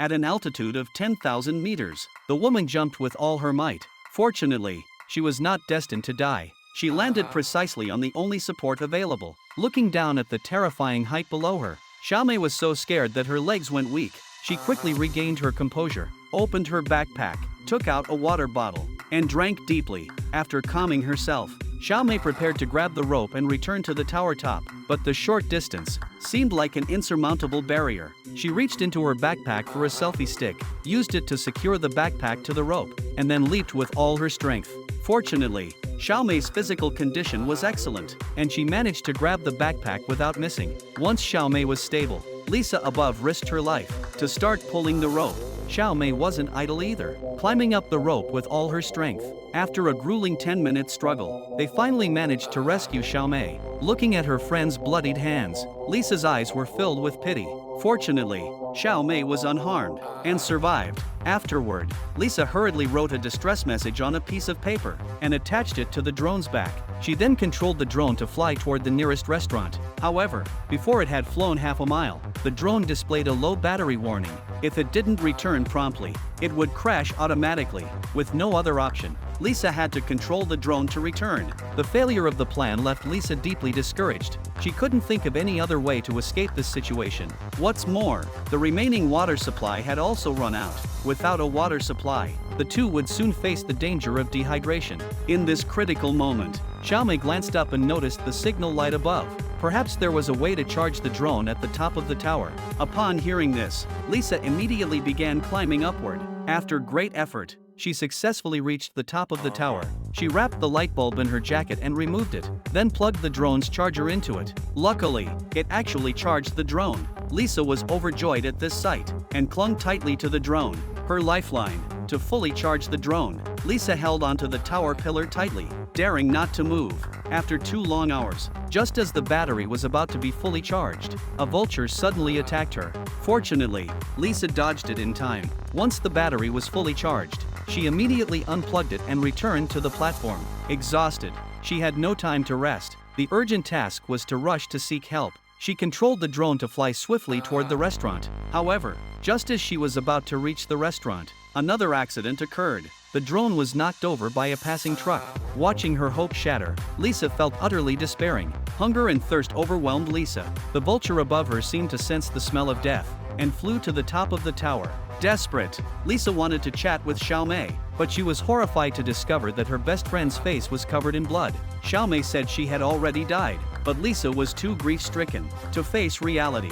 at an altitude of 10,000 meters. The woman jumped with all her might. Fortunately, she was not destined to die. She landed precisely on the only support available. Looking down at the terrifying height below her, Xiaomei was so scared that her legs went weak. She quickly regained her composure, opened her backpack, took out a water bottle, and drank deeply. After calming herself, Xiaomei prepared to grab the rope and return to the tower top, but the short distance seemed like an insurmountable barrier. She reached into her backpack for a selfie stick, used it to secure the backpack to the rope, and then leaped with all her strength. Fortunately, Xiaomei's physical condition was excellent, and she managed to grab the backpack without missing. Once Xiaomei was stable, Lisa above risked her life to start pulling the rope. Xiaomei wasn't idle either, climbing up the rope with all her strength. After a grueling 10-minute struggle, they finally managed to rescue Xiaomei. Looking at her friend's bloodied hands, Lisa's eyes were filled with pity. Fortunately, Xiaomei was unharmed and survived. Afterward, Lisa hurriedly wrote a distress message on a piece of paper and attached it to the drone's back. She then controlled the drone to fly toward the nearest restaurant. However, before it had flown half a mile, the drone displayed a low battery warning. If it didn't return promptly, it would crash automatically. With no other option, Lisa had to control the drone to return. The failure of the plan left Lisa deeply discouraged. She couldn't think of any other way to escape this situation. What's more, the remaining water supply had also run out. Without a water supply, the two would soon face the danger of dehydration. In this critical moment, Xiaomei glanced up and noticed the signal light above. Perhaps there was a way to charge the drone at the top of the tower. Upon hearing this, Lisa immediately began climbing upward. After great effort, she successfully reached the top of the tower. She wrapped the light bulb in her jacket and removed it, then plugged the drone's charger into it. Luckily, it actually charged the drone. Lisa was overjoyed at this sight and clung tightly to the drone, her lifeline. To fully charge the drone, Lisa held onto the tower pillar tightly, daring not to move. After 2 long hours, just as the battery was about to be fully charged, a vulture suddenly attacked her. Fortunately, Lisa dodged it in time. Once the battery was fully charged, she immediately unplugged it and returned to the platform. Exhausted, she had no time to rest. The urgent task was to rush to seek help. She controlled the drone to fly swiftly toward the restaurant. However, just as she was about to reach the restaurant, another accident occurred. The drone was knocked over by a passing truck. Watching her hope shatter, Lisa felt utterly despairing. Hunger and thirst overwhelmed Lisa. The vulture above her seemed to sense the smell of death and flew to the top of the tower. Desperate, Lisa wanted to chat with Xiaomei, but she was horrified to discover that her best friend's face was covered in blood. Xiaomei said she had already died, but Lisa was too grief-stricken to face reality.